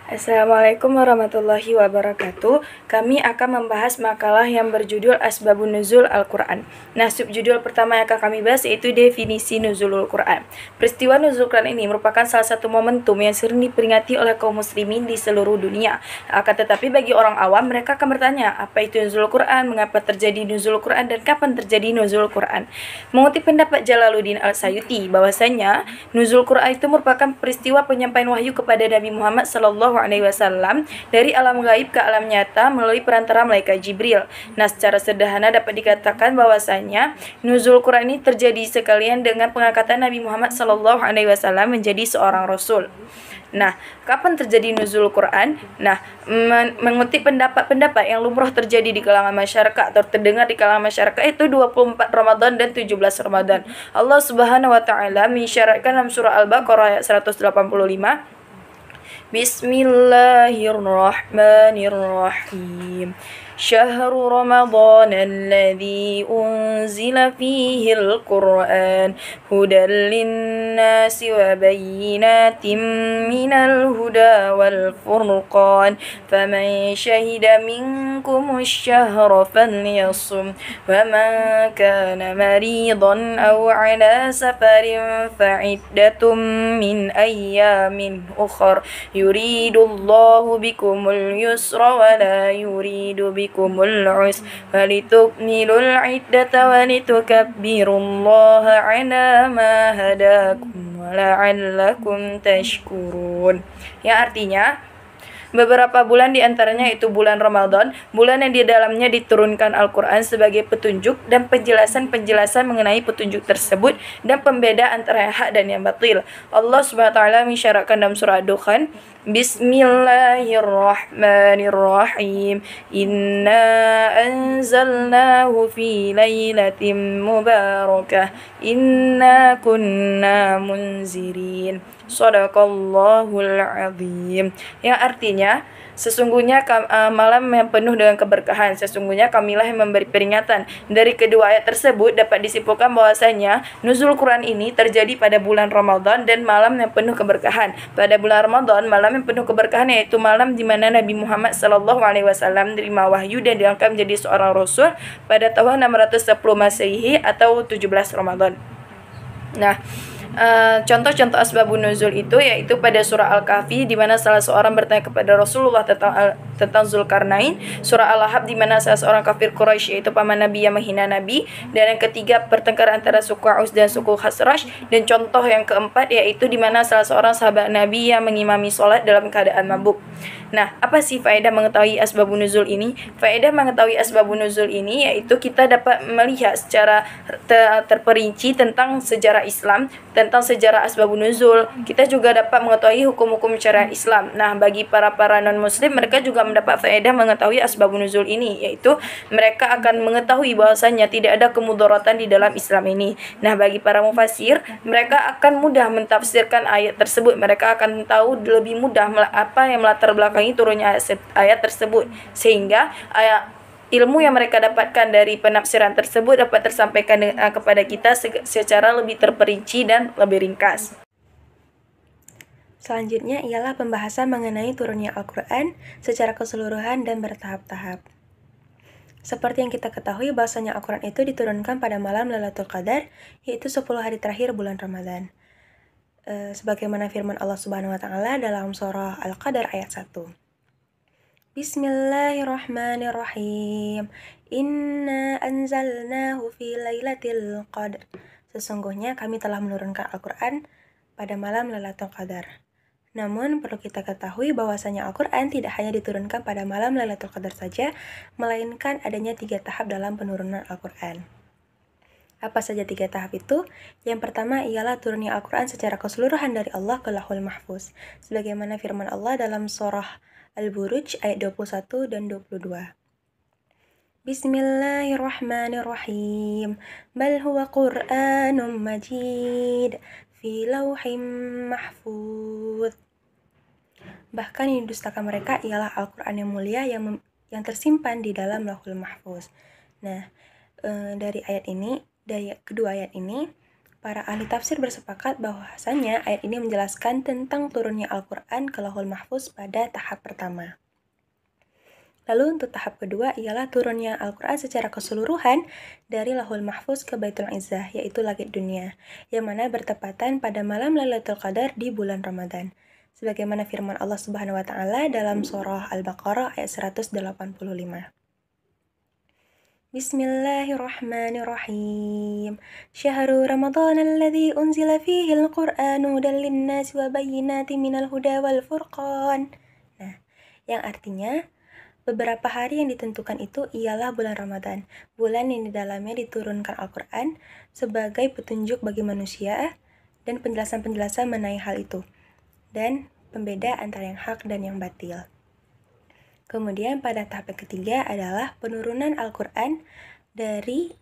Assalamualaikum warahmatullahi wabarakatuh. Kami akan membahas makalah yang berjudul Asbabun Nuzul Al-Quran. Nah, subjudul pertama yang akan kami bahas yaitu definisi Nuzulul Quran. Peristiwa Nuzul Quran ini merupakan salah satu momentum yang sering diperingati oleh kaum muslimin di seluruh dunia. Akan tetapi bagi orang awam, mereka akan bertanya, apa itu Nuzul Quran, mengapa terjadi Nuzul Quran, dan kapan terjadi Nuzul Quran. Mengutip pendapat Jalaluddin Al-Sayuti, bahwasanya Nuzul Quran itu merupakan peristiwa penyampaian wahyu kepada Nabi Muhammad SAW dari alam gaib ke alam nyata melalui perantara malaikat Jibril. Nah, secara sederhana dapat dikatakan bahwasanya nuzul Quran ini terjadi sekalian dengan pengangkatan Nabi Muhammad SAW menjadi seorang rasul. Nah, kapan terjadi nuzul Quran? Nah, mengutip pendapat-pendapat yang lumrah terjadi di kalangan masyarakat atau terdengar di kalangan masyarakat itu 24 Ramadan dan 17 Ramadan. Allah Subhanahu wa taala mensyaratkan dalam surah Al-Baqarah ayat 185, Bismillahirrahmanirrahim. Syahrul Ramadan alladzi unzila fihi al-Qur'an hudan lin-nasi wa bayyinatin minal huda wal furqan faman syahida minkum asy-syahra falyasum wa man kana maridan aw 'ala safarin fa'iddatun min ayyamin ukhra yuridullahu bikumul yusra wa la yuridu bikumul usra walitukmilul iddata walitukabbirullaha ala ma hadakum wa la'allakum tashkurun. Yang artinya beberapa bulan diantaranya itu bulan Ramadan, bulan yang di dalamnya diturunkan Al-Quran sebagai petunjuk dan penjelasan-penjelasan mengenai petunjuk tersebut dan pembeda antara yang hak dan yang batil. Allah Subhanahu wa taala mensyaratkan dalam surah Ad-Dukhan, Bismillahirrahmanirrahim. Inna anzalnahu fi lailatin mubarakah. Inna kunna munzirin. Shadaqallahul azim. Yang artinya, sesungguhnya malam yang penuh dengan keberkahan, sesungguhnya kamilah yang memberi peringatan. Dari kedua ayat tersebut dapat disimpulkan bahwasanya nuzul Quran ini terjadi pada bulan Ramadan dan malam yang penuh keberkahan. Pada bulan Ramadan, malam yang penuh keberkahan yaitu malam di mana Nabi Muhammad SAW diterima wahyu dan diangkat menjadi seorang rasul pada tahun 610 Masehi atau 17 Ramadan. Nah, contoh-contoh asbabun nuzul itu yaitu pada surah Al-Kahfi di mana salah seorang bertanya kepada Rasulullah tentang Zulkarnain, surah Al-Ahzab di mana salah seorang kafir Quraisy yaitu paman Nabi yang menghina Nabi, dan yang ketiga pertengkaran antara suku Aus dan suku Khazraj, dan contoh yang keempat yaitu di mana salah seorang sahabat Nabi yang mengimami salat dalam keadaan mabuk. Nah, apa sih faedah mengetahui asbabun nuzul ini? Faedah mengetahui asbabun nuzul ini yaitu kita dapat melihat secara terperinci tentang sejarah Islam, tentang sejarah asbabun nuzul. Kita juga dapat mengetahui hukum-hukum syariat Islam. Nah, bagi para non-muslim, mereka juga mendapat faedah mengetahui asbabun nuzul ini, yaitu mereka akan mengetahui bahwasanya tidak ada kemudaratan di dalam Islam ini. Nah, bagi para mufasir, mereka akan mudah mentafsirkan ayat tersebut. Mereka akan tahu lebih mudah apa yang melatar belakangi turunnya ayat tersebut, sehingga ilmu yang mereka dapatkan dari penafsiran tersebut dapat tersampaikan kepada kita secara lebih terperinci dan lebih ringkas. Selanjutnya ialah pembahasan mengenai turunnya Al-Quran secara keseluruhan dan bertahap-tahap. Seperti yang kita ketahui bahwasanya Al-Quran itu diturunkan pada malam Lailatul Qadar, yaitu 10 hari terakhir bulan Ramadan. Sebagaimana firman Allah Subhanahu wa taala dalam surah Al-Qadar ayat 1. Bismillahirrahmanirrahim. Inna anzalnahu fi lailatul qadar. Sesungguhnya kami telah menurunkan Al-Quran pada malam Lailatul Qadar. Namun perlu kita ketahui bahwasanya Al-Quran tidak hanya diturunkan pada malam Lailatul Qadar saja, melainkan adanya 3 tahap dalam penurunan Al-Quran. Apa saja 3 tahap itu? Yang pertama ialah turunnya Al-Quran secara keseluruhan dari Allah ke Lauhul Mahfuz, sebagaimana firman Allah dalam surah Al-Buruj ayat 21 dan 22. Bismillahirrahmanirrahim. Bal huwa Qur'anun Majid fi lauhim mahfuz. Bahkan yang didustakan mereka ialah Al-Quran yang mulia yang tersimpan di dalam Lauhul Mahfuz. Nah, dari kedua ayat ini Para ahli tafsir bersepakat bahwasanya ayat ini menjelaskan tentang turunnya Al-Quran ke Lauhul Mahfuz pada tahap pertama. Lalu untuk tahap kedua ialah turunnya Al-Quran secara keseluruhan dari Lauhul Mahfuz ke Baitul Izzah, yaitu langit dunia, yang mana bertepatan pada malam Lailatul Qadar di bulan Ramadan. Sebagaimana firman Allah Subhanahu wa taala dalam surah Al-Baqarah ayat 185. Bismillahirrahmanirrahim. Syahrul Ramadan alladzi unzila fihi al-Qur'anu hudan lin-nasi wa bayyinatin minal huda wal furqan. Nah, yang artinya beberapa hari yang ditentukan itu ialah bulan Ramadan, bulan yang di dalamnya diturunkan Al-Qur'an sebagai petunjuk bagi manusia dan penjelasan-penjelasan mengenai hal itu, dan pembeda antara yang hak dan yang batil. Kemudian pada tahap yang ketiga adalah penurunan Al-Quran dari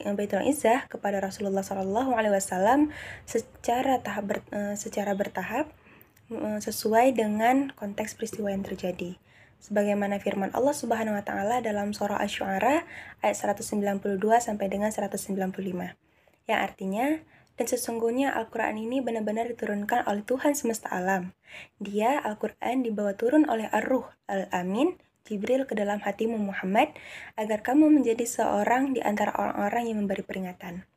Baitul Izzah kepada Rasulullah SAW secara bertahap sesuai dengan konteks peristiwa yang terjadi. Sebagaimana firman Allah Subhanahu wa taala dalam surah Asy-Syu'ara ayat 192 sampai dengan 195. Yang artinya, dan sesungguhnya Al-Quran ini benar-benar diturunkan oleh Tuhan semesta alam. Dia, Al-Quran, dibawa turun oleh Ar-Ruh Al-Amin, Jibril ke dalam hatimu Muhammad, agar kamu menjadi seorang di antara orang-orang yang memberi peringatan.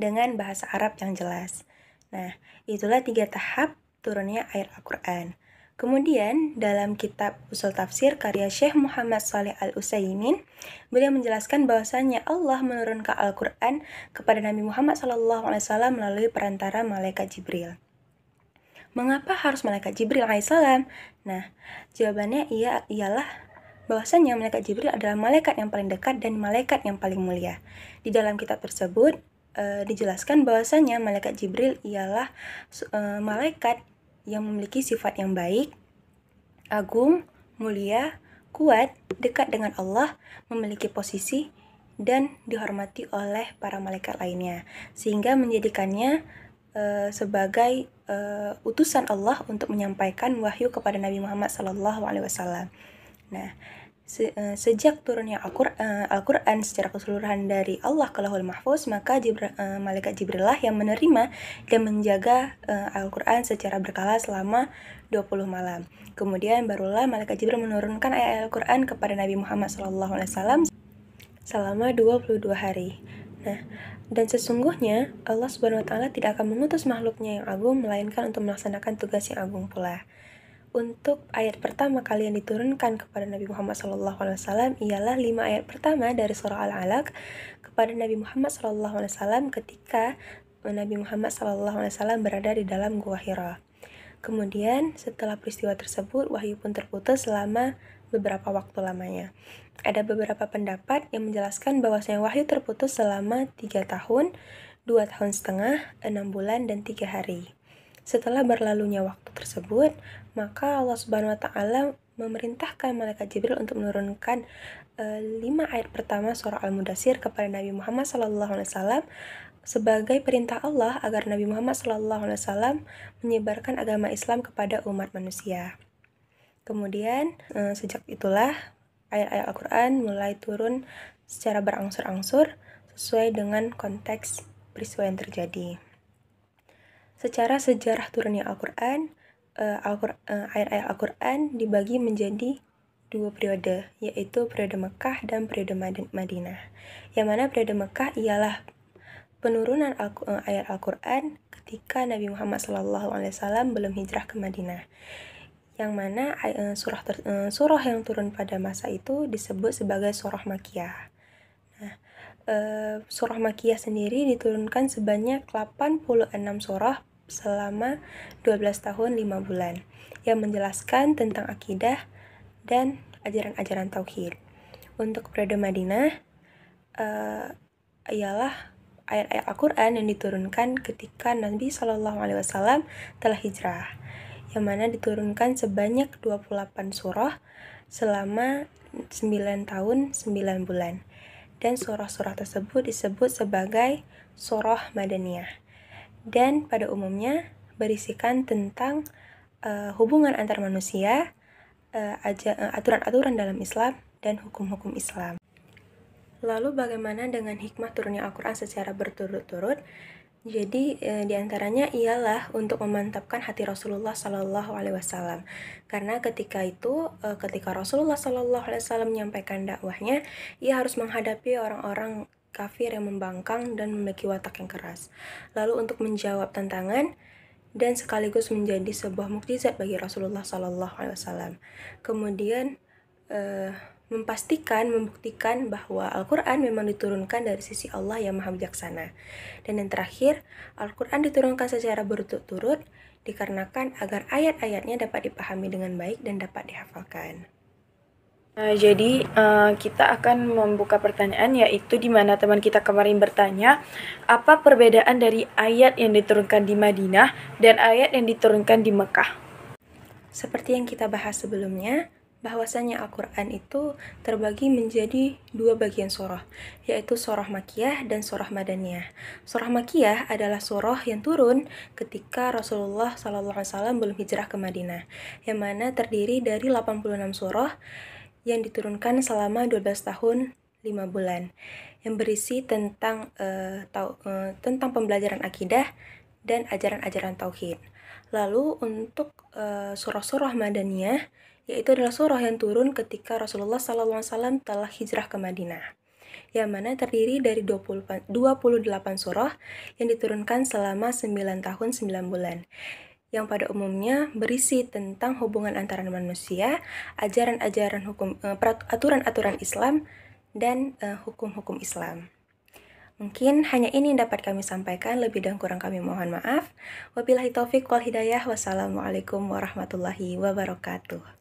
Dengan bahasa Arab yang jelas. Nah, itulah 3 tahap turunnya ayat Al-Quran. Kemudian, dalam kitab Ushul Tafsir karya Syekh Muhammad Shalih Al-Utsaimin, beliau menjelaskan bahwasanya Allah menurunkan Al-Quran kepada Nabi Muhammad SAW melalui perantara malaikat Jibril. Mengapa harus malaikat Jibril alaihissalam? Nah, jawabannya ialah bahwasanya malaikat Jibril adalah malaikat yang paling dekat dan malaikat yang paling mulia. Di dalam kitab tersebut dijelaskan bahwasanya malaikat Jibril ialah malaikat yang memiliki sifat yang baik, agung, mulia, kuat, dekat dengan Allah, memiliki posisi, dan dihormati oleh para malaikat lainnya, sehingga menjadikannya sebagai utusan Allah untuk menyampaikan wahyu kepada Nabi Muhammad SAW. Nah, sejak turunnya Al-Quran secara keseluruhan dari Allah ke Lauhul Mahfuz, maka malaikat Jibril lah yang menerima dan menjaga Al-Quran secara berkala selama 20 malam. Kemudian barulah malaikat Jibril menurunkan ayat Al-Quran kepada Nabi Muhammad SAW selama 22 hari. Nah, dan sesungguhnya Allah Subhanahu wa taala tidak akan mengutus makhluknya yang agung melainkan untuk melaksanakan tugas yang agung pula. Untuk ayat pertama kali yang diturunkan kepada Nabi Muhammad SAW ialah 5 ayat pertama dari surah Al-Alaq kepada Nabi Muhammad SAW ketika Nabi Muhammad SAW berada di dalam Gua Hira. Kemudian setelah peristiwa tersebut, wahyu pun terputus selama beberapa waktu lamanya. Ada beberapa pendapat yang menjelaskan bahwasanya wahyu terputus selama 3 tahun, 2 tahun setengah, 6 bulan, dan 3 hari. Setelah berlalunya waktu tersebut, maka Allah Subhanahu wa taala memerintahkan malaikat Jibril untuk menurunkan 5 ayat pertama surah Al-Mudaththir kepada Nabi Muhammad SAW sebagai perintah Allah agar Nabi Muhammad SAW menyebarkan agama Islam kepada umat manusia. Kemudian sejak itulah ayat-ayat Al-Quran mulai turun secara berangsur-angsur sesuai dengan konteks peristiwa yang terjadi. Secara sejarah turunnya Al-Quran, ayat-ayat Al-Quran dibagi menjadi 2 periode, yaitu periode Mekah dan periode Madinah. Yang mana periode Mekah ialah penurunan ayat Al-Quran ketika Nabi Muhammad SAW belum hijrah ke Madinah. Yang mana surah yang turun pada masa itu disebut sebagai surah Makkiyah. Nah, surah Makkiyah sendiri diturunkan sebanyak 86 surah selama 12 tahun 5 bulan yang menjelaskan tentang akidah dan ajaran-ajaran tauhid. Untuk periode Madinah ialah ayat-ayat Al-Quran yang diturunkan ketika Nabi SAW telah hijrah, yang mana diturunkan sebanyak 28 surah selama 9 tahun 9 bulan. Dan surah-surah tersebut disebut sebagai surah Madaniyah. Dan pada umumnya berisikan tentang hubungan antar manusia, aturan-aturan dalam Islam, dan hukum-hukum Islam. Lalu bagaimana dengan hikmah turunnya Al-Quran secara berturut-turut? Jadi diantaranya ialah untuk memantapkan hati Rasulullah Sallallahu Alaihi Wasallam, karena ketika itu ketika Rasulullah Sallallahu Alaihi Wasallam menyampaikan dakwahnya, ia harus menghadapi orang-orang kafir yang membangkang dan memiliki watak yang keras. Lalu untuk menjawab tantangan dan sekaligus menjadi sebuah mukjizat bagi Rasulullah Sallallahu Alaihi Wasallam. Kemudian membuktikan bahwa Al-Quran memang diturunkan dari sisi Allah yang Maha Bijaksana. Dan yang terakhir, Al-Quran diturunkan secara berturut-turut dikarenakan agar ayat-ayatnya dapat dipahami dengan baik dan dapat dihafalkan. Jadi kita akan membuka pertanyaan, yaitu di mana teman kita kemarin bertanya, apa perbedaan dari ayat yang diturunkan di Madinah dan ayat yang diturunkan di Mekah? Seperti yang kita bahas sebelumnya, bahwasanya Al-Quran itu terbagi menjadi dua bagian surah, yaitu surah Makkiyah dan surah Madaniyah. Surah Makkiyah adalah surah yang turun ketika Rasulullah SAW belum hijrah ke Madinah, yang mana terdiri dari 86 surah yang diturunkan selama 12 tahun 5 bulan, yang berisi tentang pembelajaran akidah dan ajaran-ajaran tauhid. Lalu untuk surah-surah Madaniyah, yaitu adalah surah yang turun ketika Rasulullah SAW telah hijrah ke Madinah, yang mana terdiri dari 28 surah yang diturunkan selama 9 tahun 9 bulan, yang pada umumnya berisi tentang hubungan antara manusia, ajaran-ajaran hukum, aturan-aturan Islam, dan hukum-hukum Islam. Mungkin hanya ini yang dapat kami sampaikan, lebih dan kurang kami mohon maaf. Wabillahi taufik wal hidayah. Wassalamualaikum warahmatullahi wabarakatuh.